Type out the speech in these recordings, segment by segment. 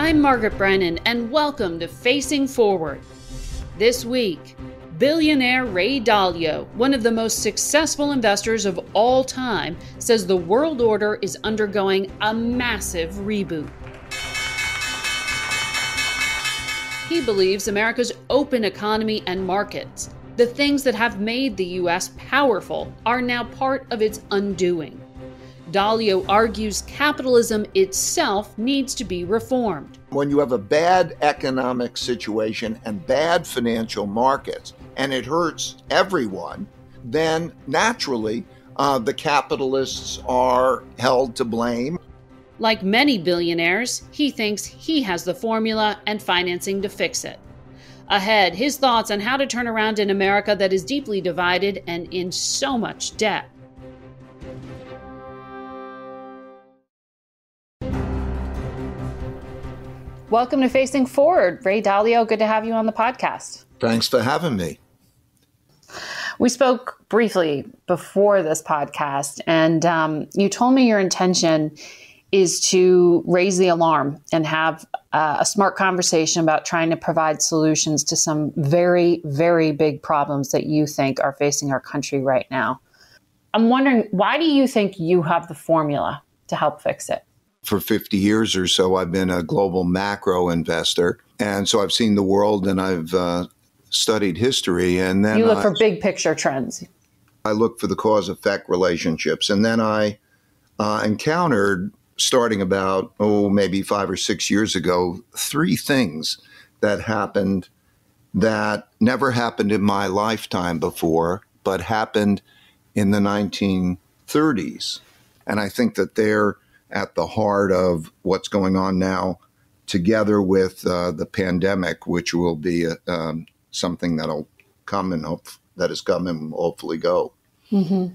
I'm Margaret Brennan, and welcome to Facing Forward. This week, billionaire Ray Dalio, one of the most successful investors of all time, says the world order is undergoing a massive reboot. He believes America's open economy and markets, the things that have made the U.S. powerful, are now part of its undoing. Dalio argues capitalism itself needs to be reformed. When you have a bad economic situation and bad financial markets, and it hurts everyone, then naturally the capitalists are held to blame. Like many billionaires, he thinks he has the formula and financing to fix it. Ahead, his thoughts on how to turn around an America that is deeply divided and in so much debt. Welcome to Facing Forward. Ray Dalio, good to have you on the podcast. Thanks for having me. We spoke briefly before this podcast, and you told me your intention is to raise the alarm and have a smart conversation about trying to provide solutions to some very, very big problems that you think are facing our country right now. I'm wondering, why do you think you have the formula to help fix it? For 50 years or so, I've been a global macro investor. And so I've seen the world and I've studied history. And then you look for big picture trends. I look for the cause-effect relationships. And then I encountered, starting about, maybe 5 or 6 years ago, 3 things that happened that never happened in my lifetime before, but happened in the 1930s. And I think that they're at the heart of what's going on now, together with the pandemic, which will be something that'll come and that has come and will hopefully go. Mm-hmm.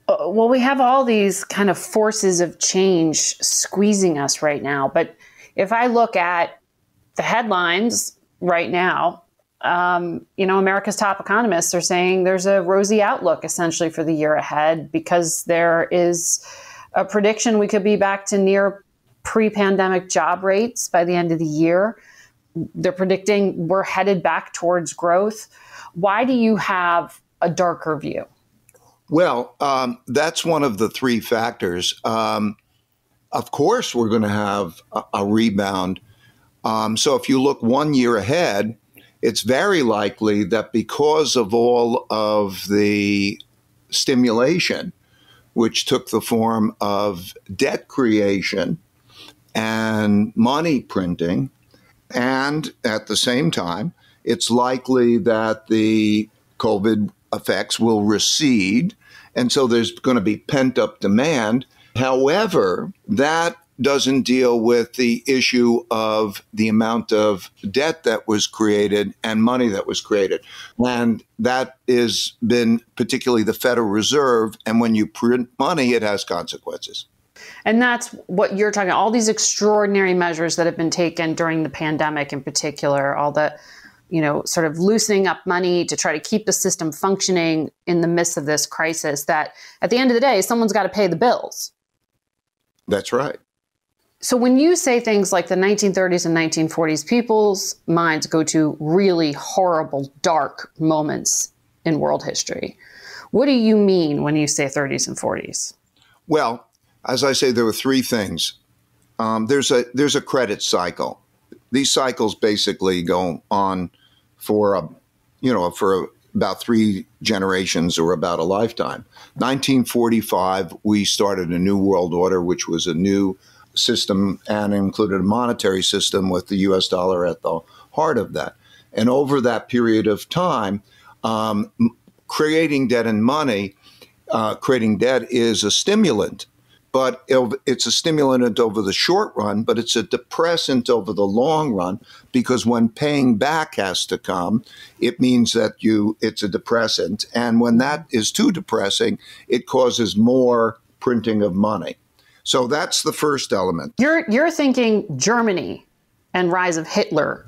Well, we have all these kind of forces of change squeezing us right now. But if I look at the headlines right now, America's top economists are saying there's a rosy outlook essentially for the year ahead because there is a prediction we could be back to near pre-pandemic job rates by the end of the year. They're predicting we're headed back towards growth. Why do you have a darker view? Well, that's one of the 3 factors. Of course, we're going to have a rebound. So if you look 1 year ahead, it's very likely that because of all of the stimulation, which took the form of debt creation and money printing, and at the same time, it's likely that the COVID effects will recede. And so there's going to be pent-up demand. However, that doesn't deal with the issue of the amount of debt that was created and money that was created. And that has been particularly the Federal Reserve. And when you print money, it has consequences. And that's what you're talking about, all these extraordinary measures that have been taken during the pandemic in particular, all the sort of loosening up money to try to keep the system functioning in the midst of this crisis, that at the end of the day, someone's got to pay the bills. That's right. So when you say things like the 1930s and 1940s, people's minds go to really horrible, dark moments in world history. What do you mean when you say 30s and 40s? Well, as I say, there were 3 things. There's a credit cycle. These cycles basically go on for about 3 generations or about a lifetime. 1945, we started a new world order, which was a new system and included a monetary system with the U.S. dollar at the heart of that. And over that period of time, creating debt and money, creating debt is a stimulant. But it's a stimulant over the short run, but it's a depressant over the long run, because when paying back has to come, it means that it's a depressant. And when that is too depressing, it causes more printing of money. So that's the first element. You're thinking Germany and rise of Hitler.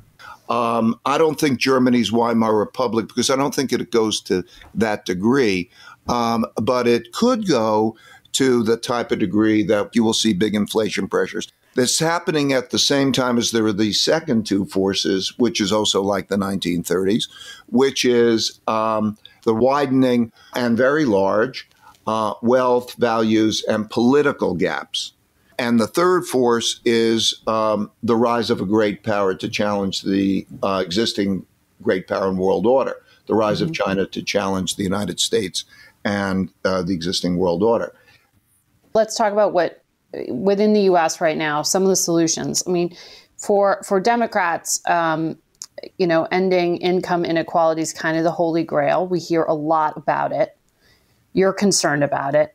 I don't think Germany's Weimar Republic, because I don't think it goes to that degree. But it could go to the type of degree that you will see big inflation pressures. That's happening at the same time as there are these second two forces, which is also like the 1930s, which is the widening and very large wealth, values, and political gaps. And the third force is the rise of a great power to challenge the existing great power and world order, the rise of China to challenge the United States and the existing world order. Let's talk about what within the U.S. right now, some of the solutions. I mean, for Democrats, ending income inequality is kind of the holy grail. We hear a lot about it. You're concerned about it.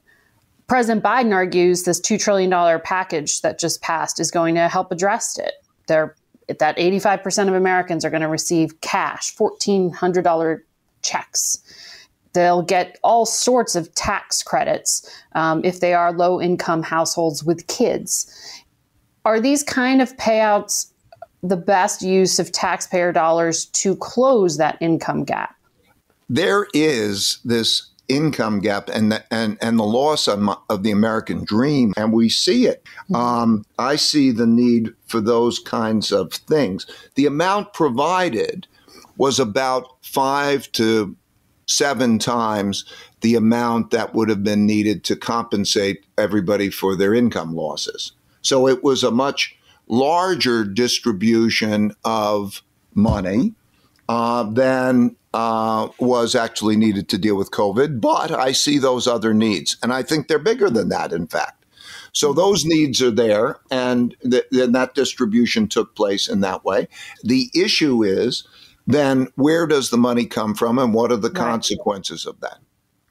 President Biden argues this $2 trillion package that just passed is going to help address it. That 85% of Americans are going to receive cash, $1,400 checks. They'll get all sorts of tax credits if they are low-income households with kids. Are these kind of payouts the best use of taxpayer dollars to close that income gap? There is this income gap and the loss of the American dream, and we see it. I see the need for those kinds of things. The amount provided was about 5 to 7 times the amount that would have been needed to compensate everybody for their income losses. So it was a much larger distribution of money than was actually needed to deal with COVID. But I see those other needs, and I think they're bigger than that, in fact. So those needs are there, and that distribution took place in that way. The issue is, then where does the money come from and what are the consequences of that?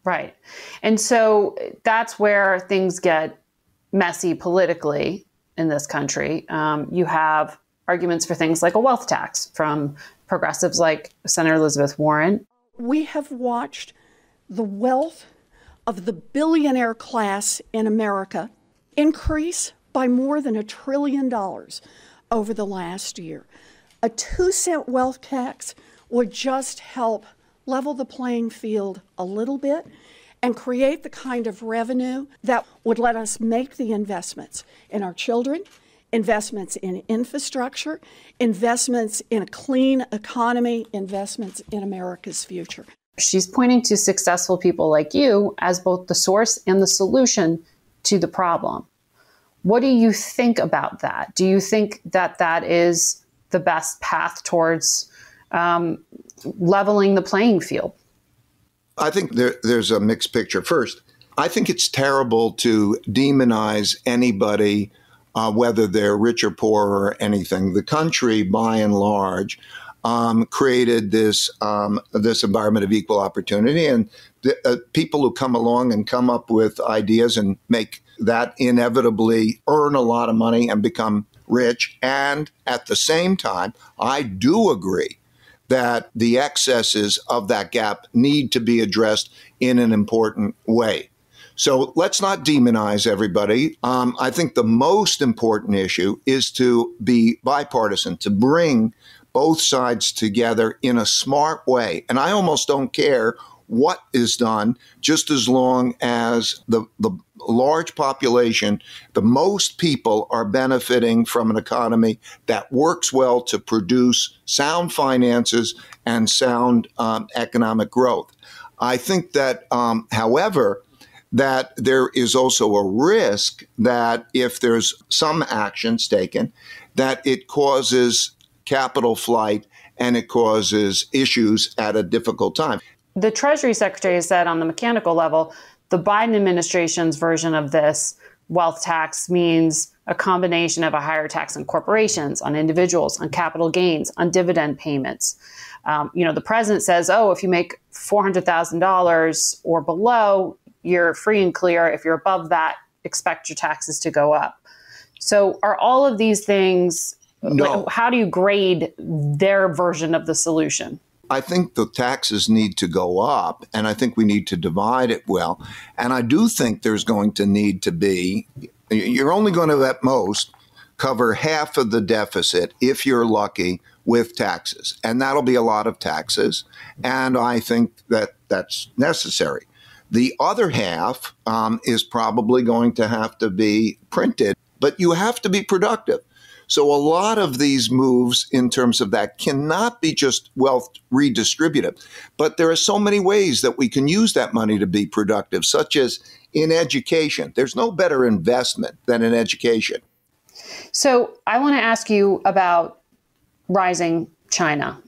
Right. And so that's where things get messy politically in this country. You have arguments for things like a wealth tax from progressives like Senator Elizabeth Warren. We have watched the wealth of the billionaire class in America increase by more than $1 trillion over the last year. A 2-cent wealth tax would just help level the playing field a little bit and create the kind of revenue that would let us make the investments in our children, investments in infrastructure, investments in a clean economy, investments in America's future. She's pointing to successful people like you as both the source and the solution to the problem. What do you think about that? Do you think that that is the best path towards leveling the playing field? I think there's a mixed picture. First, I think it's terrible to demonize anybody, whether they're rich or poor or anything. The country, by and large, created this environment of equal opportunity, and people who come along and come up with ideas and make that inevitably earn a lot of money and become rich. And at the same time, I do agree that the excesses of that gap need to be addressed in an important way. So let's not demonize everybody. I think the most important issue is to be bipartisan, to bring both sides together in a smart way. And I almost don't care what is done, just as long as the large population, the most people are benefiting from an economy that works well to produce sound finances and sound economic growth. I think that, however, that there is also a risk that if there's some actions taken, that it causes capital flight and it causes issues at a difficult time. The Treasury Secretary said on the mechanical level, the Biden administration's version of this wealth tax means a combination of a higher tax on corporations, on individuals, on capital gains, on dividend payments. The president says, if you make $400,000 or below, you're free and clear. If you're above that, expect your taxes to go up. So are all of these things, no. How do you grade their version of the solution? I think the taxes need to go up, and I think we need to divide it well. And I do think there's going to need to be, you're only going to at most cover half of the deficit, if you're lucky, with taxes. And that'll be a lot of taxes. And I think that that's necessary. The other half is probably going to have to be printed, but you have to be productive. So a lot of these moves in terms of that cannot be just wealth redistributed, but there are so many ways that we can use that money to be productive, such as in education. There's no better investment than in education. So I want to ask you about rising China,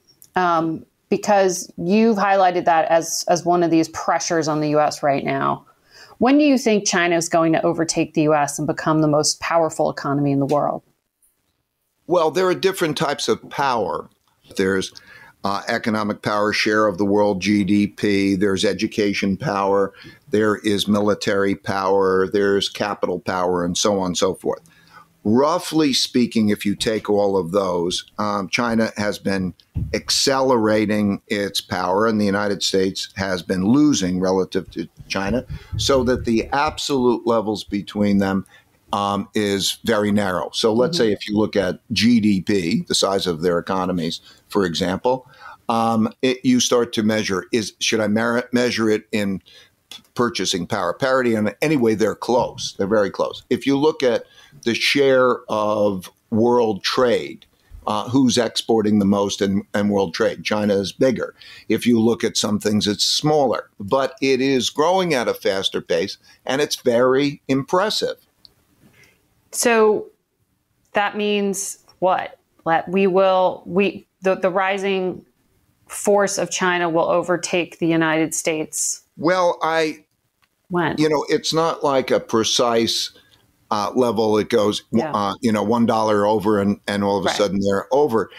because you've highlighted that as one of these pressures on the U.S. right now. When do you think China is going to overtake the U.S. and become the most powerful economy in the world? Well, there are different types of power. There's economic power, share of the world GDP. There's education power. There is military power. There's capital power, and so on and so forth. Roughly speaking, if you take all of those, China has been accelerating its power, and the United States has been losing relative to China, so that the absolute levels between them is very narrow. So let's say if you look at GDP, the size of their economies, for example, you start to measure, should I measure it in purchasing power parity? And anyway, they're close. They're very close. If you look at the share of world trade, who's exporting the most in world trade? China is bigger. If you look at some things, it's smaller, but it is growing at a faster pace, and it's very impressive. So that means what? That the rising force of China will overtake the United States. Well, when? It's not like a precise level. It goes, $1 over and all of a sudden they're over.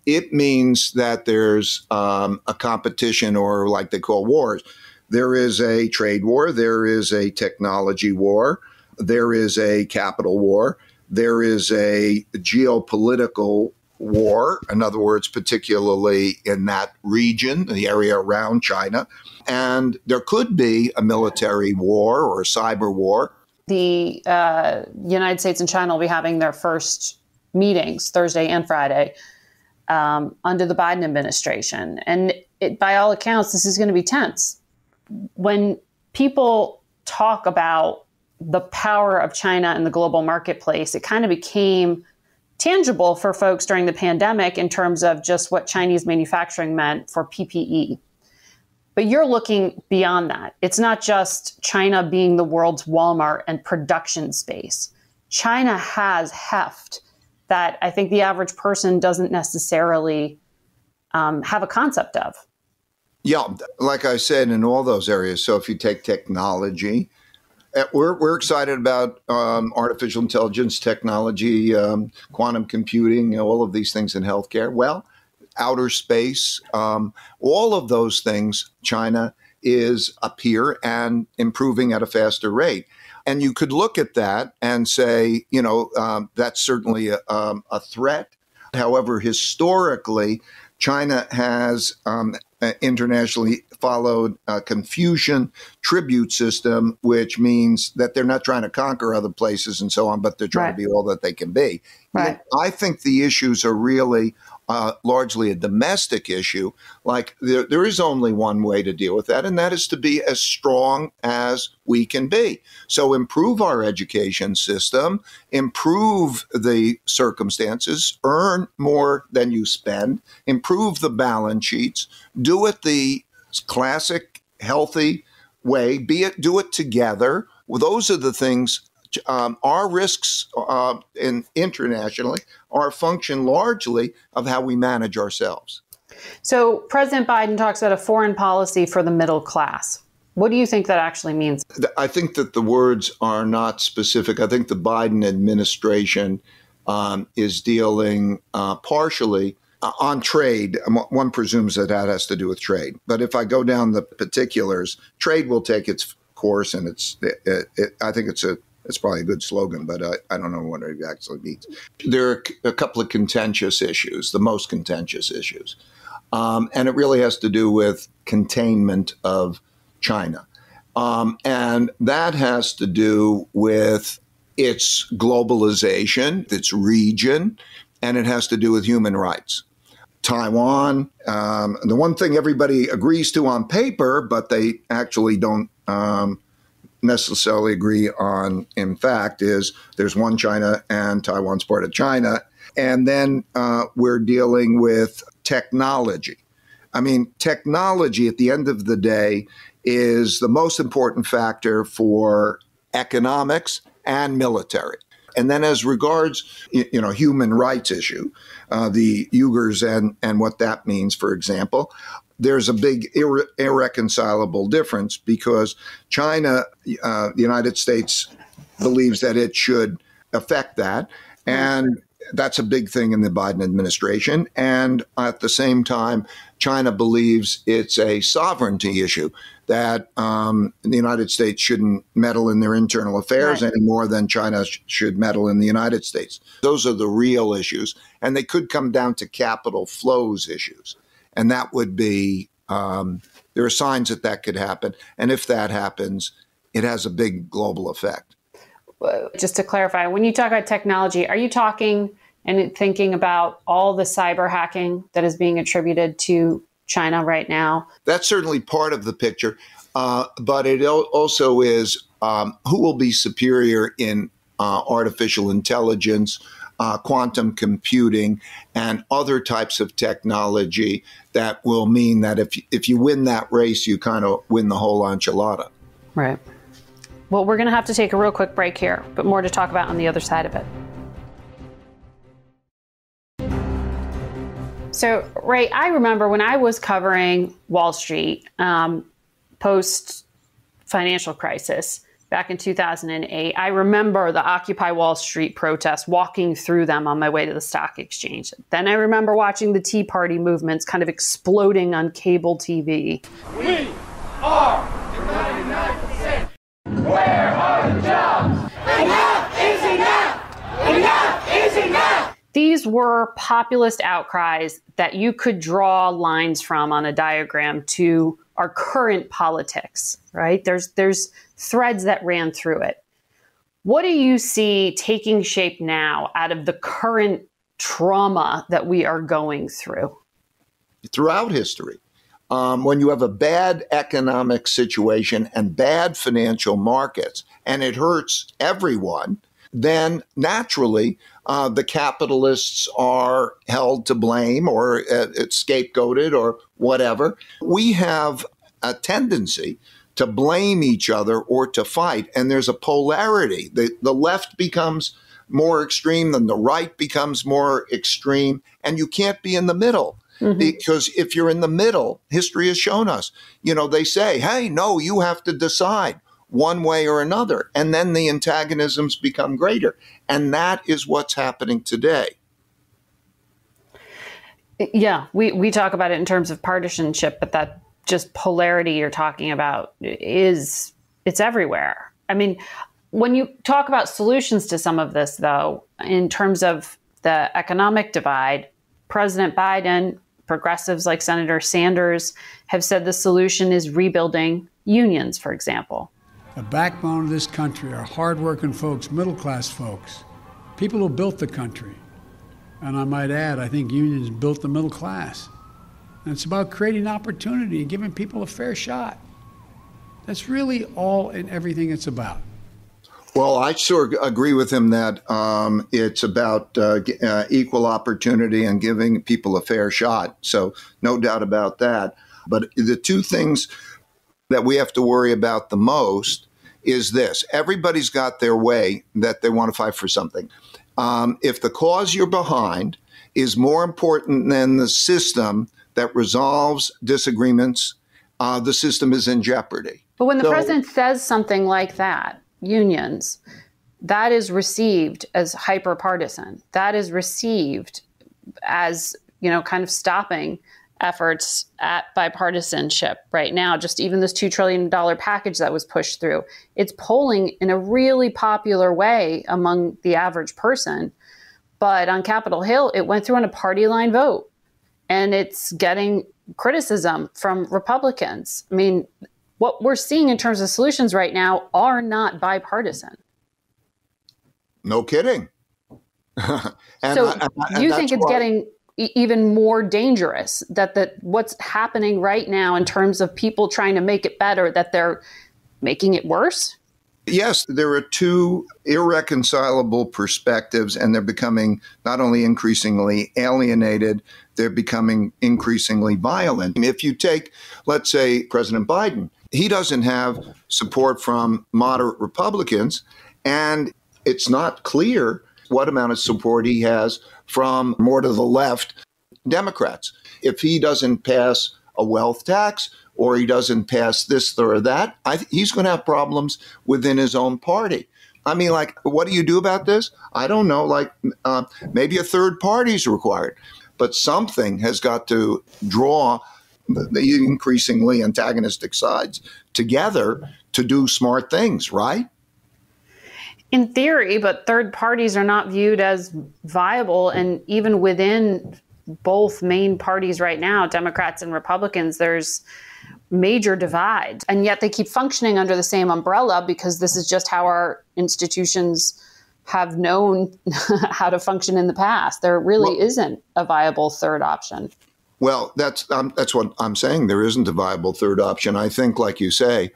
It means that there's a competition, or like they call wars. There is a trade war. There is a technology war. There is a capital war. There is a geopolitical war, in other words, particularly in that region, the area around China. And there could be a military war or a cyber war. The United States and China will be having their first meetings Thursday and Friday under the Biden administration. And by all accounts, this is going to be tense. When people talk about the power of China in the global marketplace, it kind of became tangible for folks during the pandemic in terms of just what Chinese manufacturing meant for PPE. But you're looking beyond that. It's not just China being the world's Walmart and production space. China has heft that I think the average person doesn't necessarily have a concept of. Yeah, like I said, in all those areas. So if you take technology, we're excited about artificial intelligence, technology, quantum computing, all of these things in healthcare. Well, outer space, all of those things, China is up here and improving at a faster rate. And you could look at that and say, that's certainly a threat. However, historically, China has internationally followed a Confucian tribute system, which means that they're not trying to conquer other places and so on, but they're trying to be all that they can be. Right. I think the issues are really largely a domestic issue. Like there is only one way to deal with that, and that is to be as strong as we can be. So improve our education system, improve the circumstances, earn more than you spend, improve the balance sheets, do it the classic, healthy way, do it together. Well, those are the things. Our risks internationally are a function largely of how we manage ourselves. So President Biden talks about a foreign policy for the middle class. What do you think that actually means? I think that the words are not specific. I think the Biden administration is dealing partially on trade. One presumes that has to do with trade. But if I go down the particulars, trade will take its course, and I think it's probably a good slogan, but I don't know what it actually means. There are a couple of contentious issues, the most contentious issues. And it really has to do with containment of China. And that has to do with its globalization, its region, and it has to do with human rights. Taiwan. The one thing everybody agrees to on paper, but they actually don't necessarily agree on, in fact, is there's one China and Taiwan's part of China. And then we're dealing with technology. I mean, technology at the end of the day is the most important factor for economics and military. And then as regards, human rights issue, the Uyghurs and what that means, for example, there's a big irreconcilable difference because China, the United States, believes that it should affect that. And that's a big thing in the Biden administration. And at the same time, China believes it's a sovereignty issue, that the United States shouldn't meddle in their internal affairs any more than China should meddle in the United States. Those are the real issues. And they could come down to capital flows issues. And that would be, there are signs that could happen. And if that happens, it has a big global effect. Just to clarify, when you talk about technology, are you talking and thinking about all the cyber hacking that is being attributed to China right now? That's certainly part of the picture. But it also is who will be superior in artificial intelligence, quantum computing, and other types of technology that will mean that if you win that race, you kind of win the whole enchilada. Right. Well, we're going to have to take a real quick break here, but more to talk about on the other side of it. So, Ray, I remember when I was covering Wall Street post-financial crisis back in 2008, I remember the Occupy Wall Street protests, walking through them on my way to the stock exchange. Then I remember watching the Tea Party movements kind of exploding on cable TV. We are the 99%. Where are the jobs? Enough is enough! Enough is enough! These were populist outcries that you could draw lines from on a diagram to our current politics, right? There's threads that ran through it. What do you see taking shape now out of the current trauma that we are going through? Throughout history, when you have a bad economic situation and bad financial markets, and it hurts everyone, then naturally the capitalists are held to blame or scapegoated or whatever. We have a tendency to blame each other or to fight, and there's a polarity. The left becomes more extreme, then the right becomes more extreme, and you can't be in the middle. Mm-hmm. Because if you're in the middle, history has shown us, they say, hey, no, you have to decide one way or another. And then the antagonisms become greater. And that is what's happening today. Yeah, we talk about it in terms of partisanship, but that just polarity you're talking about it's everywhere. I mean, when you talk about solutions to some of this, though, in terms of the economic divide, President Biden, progressives like Senator Sanders have said the solution is rebuilding unions, for example. The backbone of this country are hardworking folks, middle-class folks, people who built the country. And I might add, I think unions built the middle class. And it's about creating opportunity and giving people a fair shot. That's really all and everything it's about. Well, I sort of agree with him that it's about equal opportunity and giving people a fair shot. So no doubt about that. But the two things that we have to worry about the most is this. Everybody's got their way that they want to fight for something. If the cause you're behind is more important than the system that resolves disagreements, the system is in jeopardy. But when the president says something like that, unions, that is received as hyper-partisan. That is received as, kind of stopping efforts at bipartisanship right now. Just even this $2 trillion package that was pushed through, it's polling in a really popular way among the average person. But on Capitol Hill, it went through on a party line vote, and it's getting criticism from Republicans. I mean, what we're seeing in terms of solutions right now are not bipartisan. No kidding. You think it's getting even more dangerous, that what's happening right now in terms of people trying to make it better, that they're making it worse? Yes, there are two irreconcilable perspectives, and they're becoming not only increasingly alienated, they're becoming increasingly violent. If you take, let's say, President Biden, he doesn't have support from moderate Republicans, and it's not clear what amount of support he has from more to the left Democrats. If he doesn't pass a wealth tax, or he doesn't pass this or that, he's going to have problems within his own party. I mean, like, what do you do about this? I don't know. Like, maybe a third party is required. But something has got to draw the increasingly antagonistic sides together to do smart things, right? In theory, but third parties are not viewed as viable. And even within both main parties right now, Democrats and Republicans, there's major divide. And yet they keep functioning under the same umbrella because this is just how our institutions have known how to function in the past. There really isn't a viable third option. Well, that's what I'm saying. There isn't a viable third option. I think, like you say,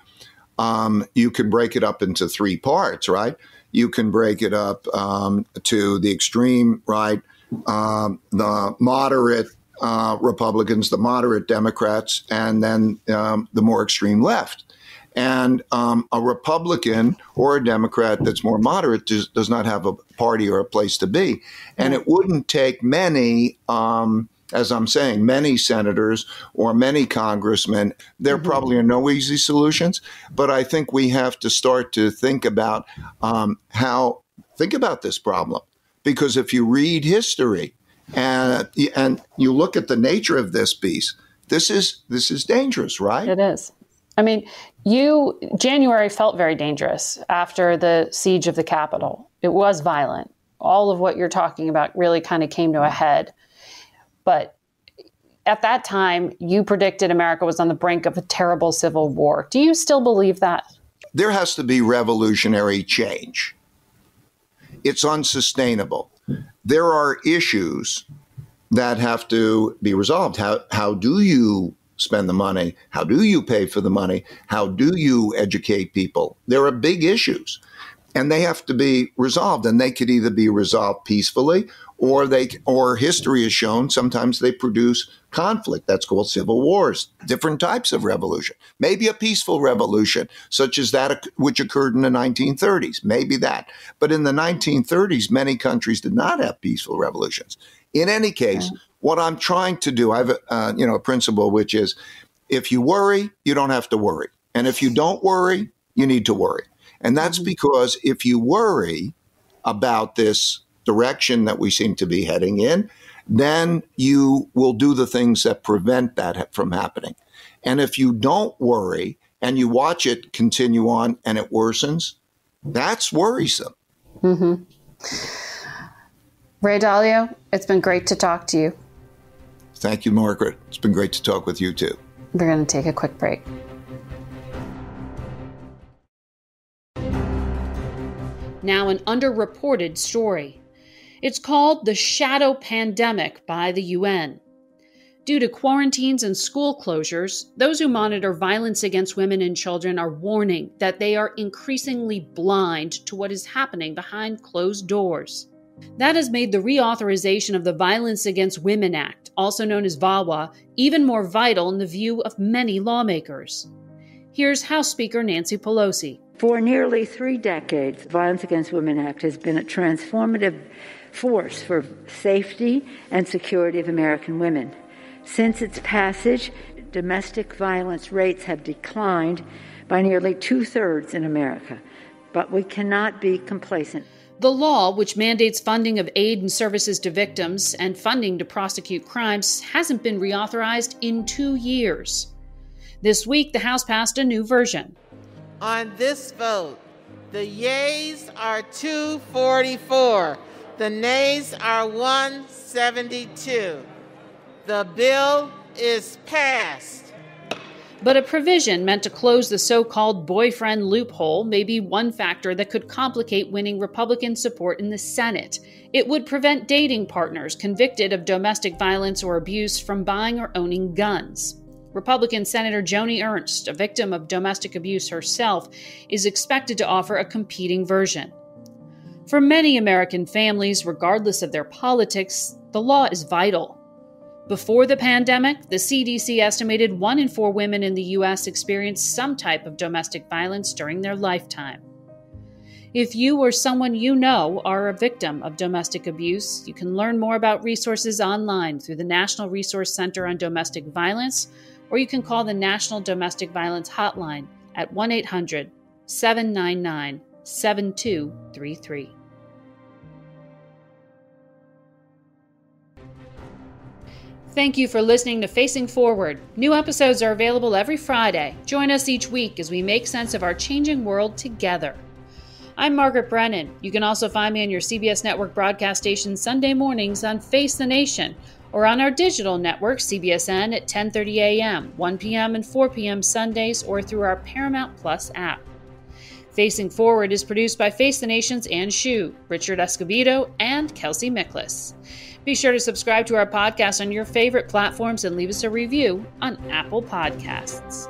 you can break it up into three parts, right? You can break it up to the extreme right, the moderate Republicans, the moderate Democrats, and then the more extreme left. And a Republican or a Democrat that's more moderate does not have a party or a place to be. And it wouldn't take many, as I'm saying, many senators or many congressmen. There probably are no easy solutions, but I think we have to start to think about think about this problem. Because if you read history, and you look at the nature of this beast, this is dangerous, right? It is. I mean, January felt very dangerous after the siege of the Capitol. It was violent. All of what you're talking about really kind of came to a head. But at that time, you predicted America was on the brink of a terrible civil war. Do you still believe that? There has to be revolutionary change. It's unsustainable. There are issues that have to be resolved. How do you spend the money? How do you pay for the money? How do you educate people? There are big issues, and they have to be resolved. And they could either be resolved peacefully, or history has shown sometimes they produce conflict. That's called civil wars. Different types of revolution. Maybe a peaceful revolution, such as that which occurred in the 1930s. Maybe that. But in the 1930s, many countries did not have peaceful revolutions. In any case, what I'm trying to do, I have a principle, which is if you worry, you don't have to worry. And if you don't worry, you need to worry. And that's because if you worry about this direction that we seem to be heading in, then you will do the things that prevent that from happening. And if you don't worry and you watch it continue on and it worsens, that's worrisome. Mm-hmm. Ray Dalio, it's been great to talk to you. Thank you, Margaret. It's been great to talk with you, too. We're going to take a quick break. Now, an underreported story. It's called the shadow pandemic by the UN. Due to quarantines and school closures, those who monitor violence against women and children are warning that they are increasingly blind to what is happening behind closed doors. That has made the reauthorization of the Violence Against Women Act, also known as VAWA, even more vital in the view of many lawmakers. Here's House Speaker Nancy Pelosi. For nearly 3 decades, the Violence Against Women Act has been a transformative force for safety and security of American women. Since its passage, domestic violence rates have declined by nearly 2/3 in America, but we cannot be complacent. The law, which mandates funding of aid and services to victims and funding to prosecute crimes, hasn't been reauthorized in 2 years. This week, the House passed a new version. On this vote, the yeas are 244. The nays are 172. The bill is passed. But a provision meant to close the so-called boyfriend loophole may be one factor that could complicate winning Republican support in the Senate. It would prevent dating partners convicted of domestic violence or abuse from buying or owning guns. Republican Senator Joni Ernst, a victim of domestic abuse herself, is expected to offer a competing version. For many American families, regardless of their politics, the law is vital. Before the pandemic, the CDC estimated 1 in 4 women in the U.S. experienced some type of domestic violence during their lifetime. If you or someone you know are a victim of domestic abuse, you can learn more about resources online through the National Resource Center on Domestic Violence, or you can call the National Domestic Violence Hotline at 1-800-799-7233. Thank you for listening to Facing Forward. New episodes are available every Friday. Join us each week as we make sense of our changing world together. I'm Margaret Brennan. You can also find me on your CBS Network broadcast station Sunday mornings on Face the Nation, or on our digital network, CBSN, at 10:30 a.m., 1 p.m., and 4 p.m. Sundays, or through our Paramount Plus app. Facing Forward is produced by Face the Nation's Ann Shue, Richard Escobedo, and Kelsey Miklas. Be sure to subscribe to our podcast on your favorite platforms and leave us a review on Apple Podcasts.